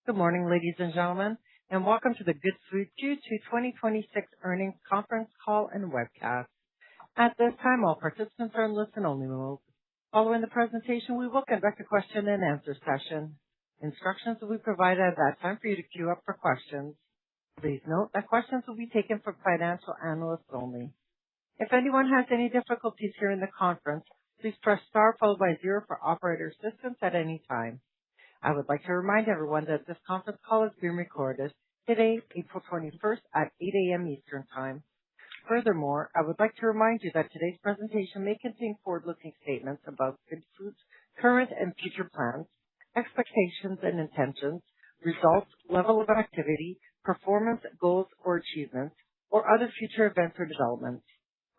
Good morning, ladies and gentlemen, and welcome to the Goodfood Q2 2026 earnings conference call and webcast. At this time, all participants are in listen-only mode. Following the presentation, we will conduct a question and answer session. Instructions will be provided at that time for you to queue up for questions. Please note that questions will be taken from financial analysts only. If anyone has any difficulties hearing the conference, please press star followed by 0 for operator assistance at any time. I would like to remind everyone that this conference call is being recorded today, April 21st at 8 a.m. Eastern Time. Furthermore, I would like to remind you that today's presentation may contain forward-looking statements about Goodfood's current and future plans, expectations and intentions, results, level of activity, performance, goals or achievements, or other future events or developments.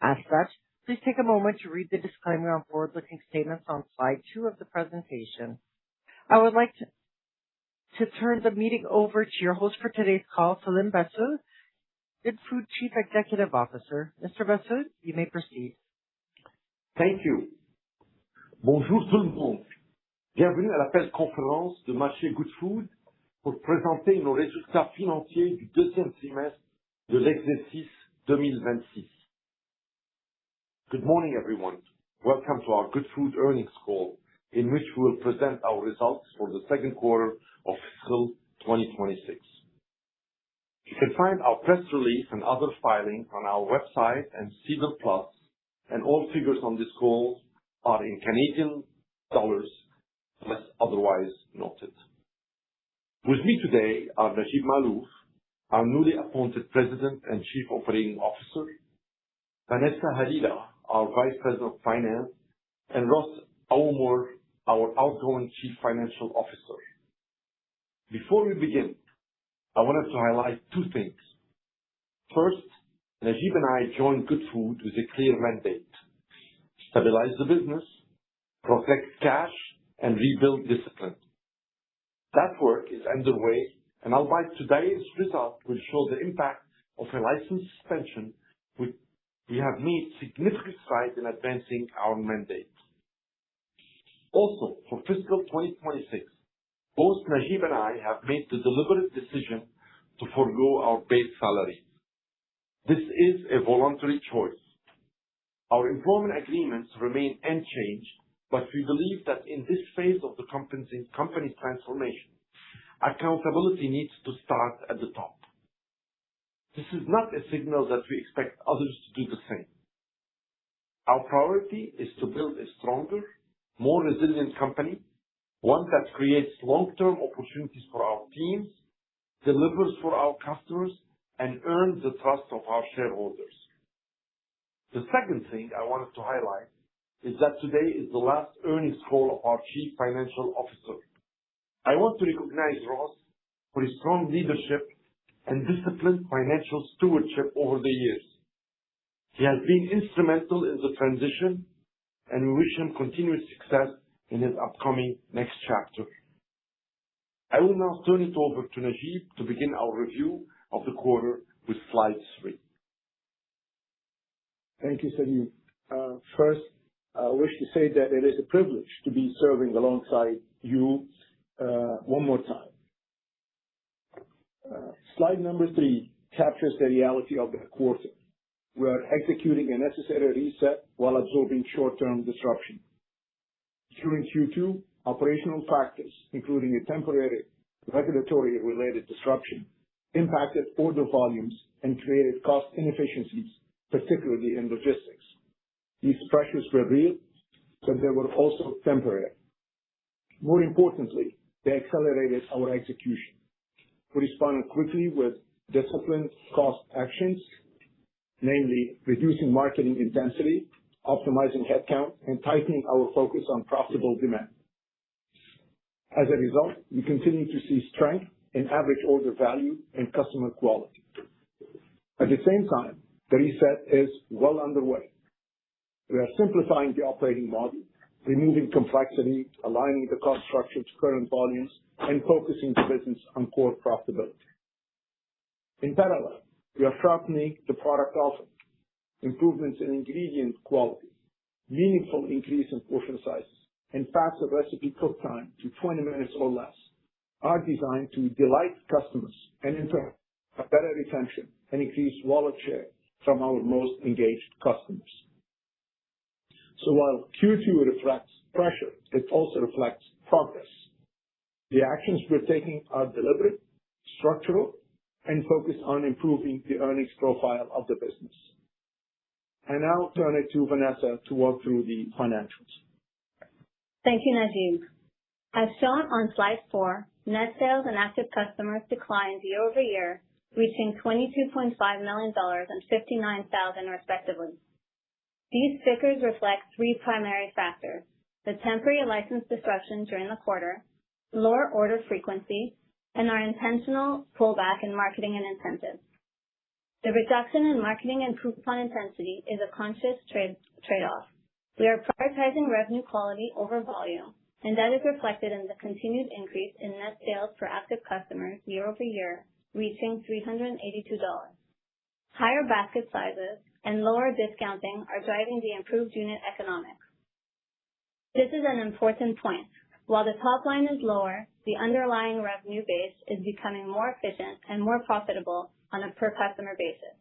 As such, please take a moment to read the disclaimer on forward-looking statements on slide 2 of the presentation. I would like to turn the meeting over to your host for today's call, Selim Bassoul, Goodfood Chief Executive Officer. Mr. Bassoul, you may proceed. Thank you. Bonjour tout le monde. Bienvenue à l'appel conférence de marché Goodfood pour présenter nos résultats financiers du deuxième trimestre de l'exercice 2026. Good morning, everyone. Welcome to our Goodfood earnings call, in which we will present our results for the second quarter of fiscal 2026. You can find our press release and other filings on our website and SEDAR+, and all figures on this call are in Canadian dollars unless otherwise noted. With me today are Najib Malouf, our newly appointed President and Chief Operating Officer, Vanessa Halila, our Vice President of Finance, and Ross Aouameur, our outgoing Chief Financial Officer. Before we begin, I wanted to highlight two things. First, Najib and I joined Goodfood with a clear mandate: stabilize the business, protect cash, and rebuild discipline. That work is underway, and albeit today's result will show the impact of a license suspension, we have made significant strides in advancing our mandate. Also, for fiscal 2026, both Najib and I have made the deliberate decision to forego our base salary. This is a voluntary choice. Our employment agreements remain unchanged, but we believe that in this phase of the company's transformation, accountability needs to start at the top. This is not a signal that we expect others to do the same. Our priority is to build a stronger, more resilient company, one that creates long-term opportunities for our teams, delivers for our customers, and earns the trust of our shareholders. The second thing I wanted to highlight is that today is the last earnings call of our Chief Financial Officer. I want to recognize Ross for his strong leadership and disciplined financial stewardship over the years. He has been instrumental in the transition, and we wish him continued success in his upcoming next chapter. I will now turn it over to Najib to begin our review of the quarter with slide 3. Thank you, Selim. First, I wish to say that it is a privilege to be serving alongside you one more time. Slide number 3 captures the reality of the quarter. We are executing a necessary reset while absorbing short-term disruption. During Q2, operational factors, including a temporary regulatory-related disruption, impacted order volumes and created cost inefficiencies, particularly in logistics. These pressures were real, but they were also temporary. More importantly, they accelerated our execution. We responded quickly with disciplined cost actions, namely reducing marketing intensity, optimizing headcount, and tightening our focus on profitable demand. As a result, we continue to see strength in average order value and customer quality. At the same time, the reset is well underway. We are simplifying the operating model, removing complexity, aligning the cost structure to current volumes, and focusing the business on core profitability. In parallel, we are sharpening the product offering, improvements in ingredient quality, meaningful increase in portion sizes, and faster recipe cook time to 20 minutes or less, are designed to delight customers and in turn have better retention and increase wallet share from our most engaged customers. So while Q2 reflects pressure, it also reflects progress. The actions we're taking are deliberate, structural, and focused on improving the earnings profile of the business. I now turn it to Vanessa to walk through the financials. Thank you, Najib. As shown on slide 4, net sales and active customers declined year-over-year, reaching $22.5 million and 59,000 respectively. These figures reflect 3 primary factors: the temporary license disruption during the quarter, lower order frequency, and our intentional pullback in marketing and incentives. The reduction in marketing and coupon intensity is a conscious trade-off. We are prioritizing revenue quality over volume, and that is reflected in the continued increase in net sales per active customers year-over-year, reaching $382. Higher basket sizes and lower discounting are driving the improved unit economics. This is an important point. While the top line is lower, the underlying revenue base is becoming more efficient and more profitable on a per customer basis.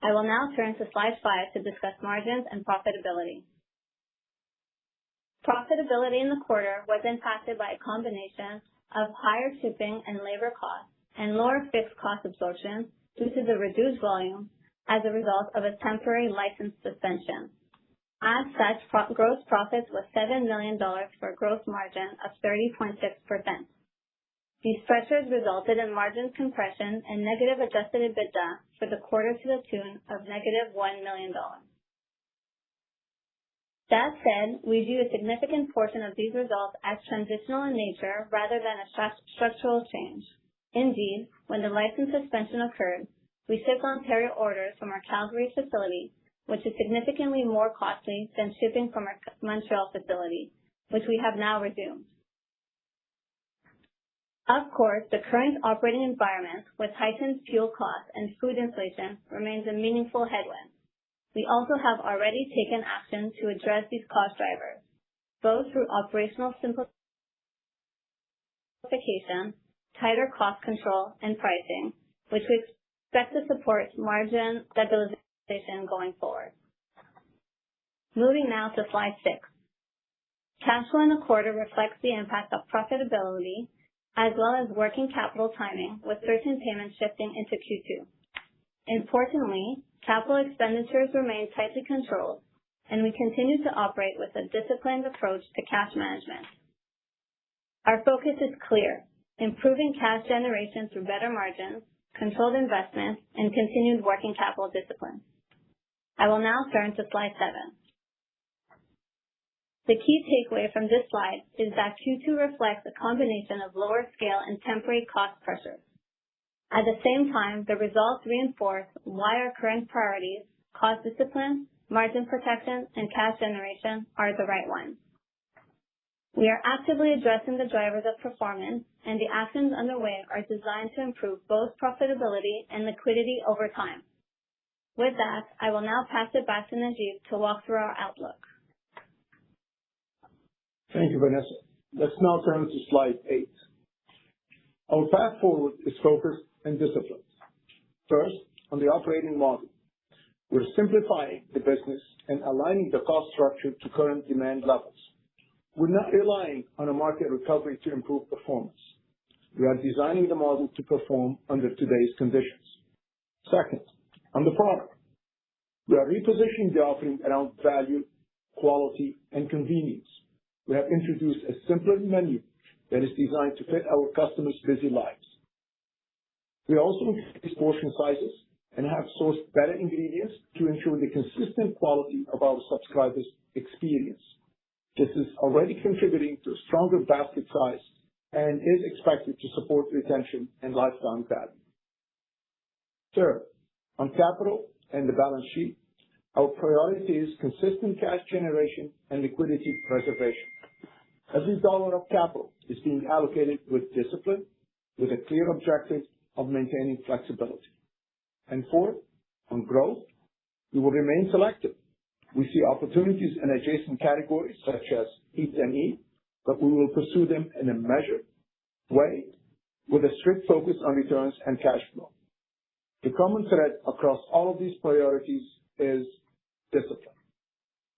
I will now turn to slide 5 to discuss margins and profitability. Profitability in the quarter was impacted by a combination of higher shipping and labor costs and lower fixed cost absorption due to the reduced volume as a result of a temporary license suspension. As such, gross profits was $7 million for a gross margin of 30.6%. These pressures resulted in margin compression and negative adjusted EBITDA for the quarter to the tune of negative $1 million. That said, we view a significant portion of these results as transitional in nature rather than a structural change. Indeed, when the license suspension occurred, we shipped Ontario orders from our Calgary facility, which is significantly more costly than shipping from our Montreal facility, which we have now resumed. Of course, the current operating environment with heightened fuel costs and food inflation remains a meaningful headwind. We also have already taken action to address these cost drivers, both through operational simplification, tighter cost control, and pricing, which we expect to support margin stabilization going forward. Moving now to slide 6. Cash flow in the quarter reflects the impact of profitability as well as working capital timing, with certain payments shifting into Q2. Importantly, capital expenditures remain tightly controlled, and we continue to operate with a disciplined approach to cash management. Our focus is clear: improving cash generation through better margins, controlled investment, and continued working capital discipline. I will now turn to slide 7. The key takeaway from this slide is that Q2 reflects a combination of lower scale and temporary cost pressures. At the same time, the results reinforce why our current priorities, cost discipline, margin protection, and cash generation, are the right ones. We are actively addressing the drivers of performance, and the actions underway are designed to improve both profitability and liquidity over time. With that, I will now pass it back to Najib to walk through our outlook. Thank you, Vanessa. Let's now turn to slide 8. Our path forward is focused and disciplined. First, on the operating model. We're simplifying the business and aligning the cost structure to current demand levels. We're not relying on a market recovery to improve performance. We are designing the model to perform under today's conditions. Second, on the product. We are repositioning the offering around value, quality, and convenience. We have introduced a simpler menu that is designed to fit our customers' busy lives. We also increased portion sizes and have sourced better ingredients to ensure the consistent quality of our subscribers' experience. This is already contributing to a stronger basket size and is expected to support retention and lifetime value. Third, on capital and the balance sheet, our priority is consistent cash generation and liquidity preservation. Every dollar of capital is being allocated with discipline, with a clear objective of maintaining flexibility. And fourth, on growth, we will remain selective. We see opportunities in adjacent categories such as Eat and Eat, but we will pursue them in a measured, way with a strict focus on returns and cash flow. The common thread across all of these priorities is discipline.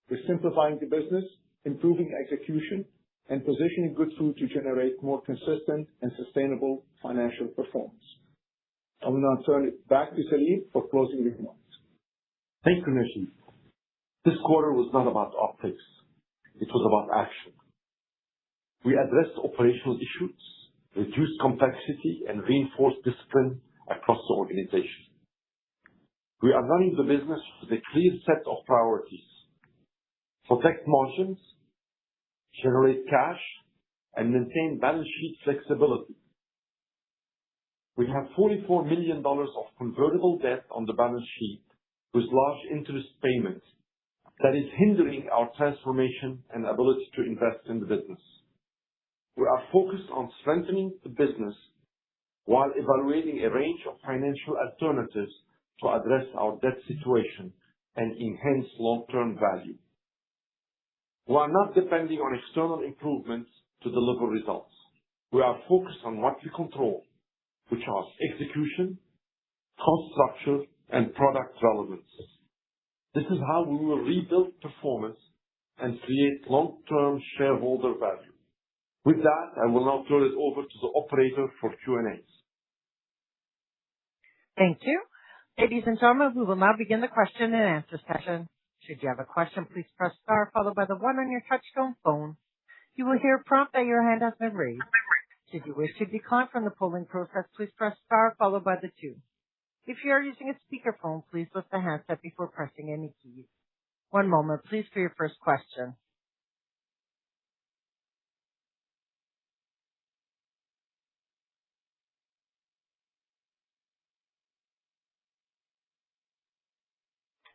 We're simplifying the business, improving execution, and positioning Goodfood to generate more consistent and sustainable financial performance. I will now turn it back to Salim for closing remarks. Thank you, Najib. This quarter was not about optics. It was about action. We addressed operational issues, reduced complexity, and reinforced discipline across the organization. We are running the business with a clear set of priorities: protect margins, generate cash, and maintain balance sheet flexibility. We have $44 million of convertible debt on the balance sheet with large interest payments that is hindering our transformation and ability to invest in the business. We are focused on strengthening the business while evaluating a range of financial alternatives to address our debt situation and enhance long-term value. We are not depending on external improvements to deliver results. We are focused on what we control, which are execution, cost structure, and product relevance. This is how we will rebuild performance and create long-term shareholder value. With that, I will now turn it over to the operator for Q&As. Thank you. Ladies and gentlemen, we will now begin the question and answer session. Should you have a question, please press star followed by the 1 on your touchtone phone. You will hear a prompt that your hand has been raised. Should you wish to decline from the polling process, please press star followed by the 2. If you are using a speakerphone, please lift the handset before pressing any keys. One moment, please, for your first question.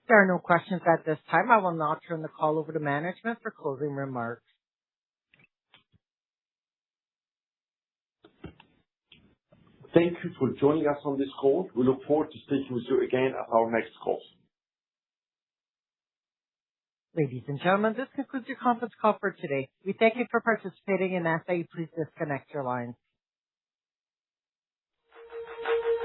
There are no questions at this time. I will now turn the call over to management for closing remarks. Thank you for joining us on this call. We look forward to speaking with you again at our next call. Ladies and gentlemen, this concludes your conference call for today. We thank you for participating and ask that you please disconnect your lines.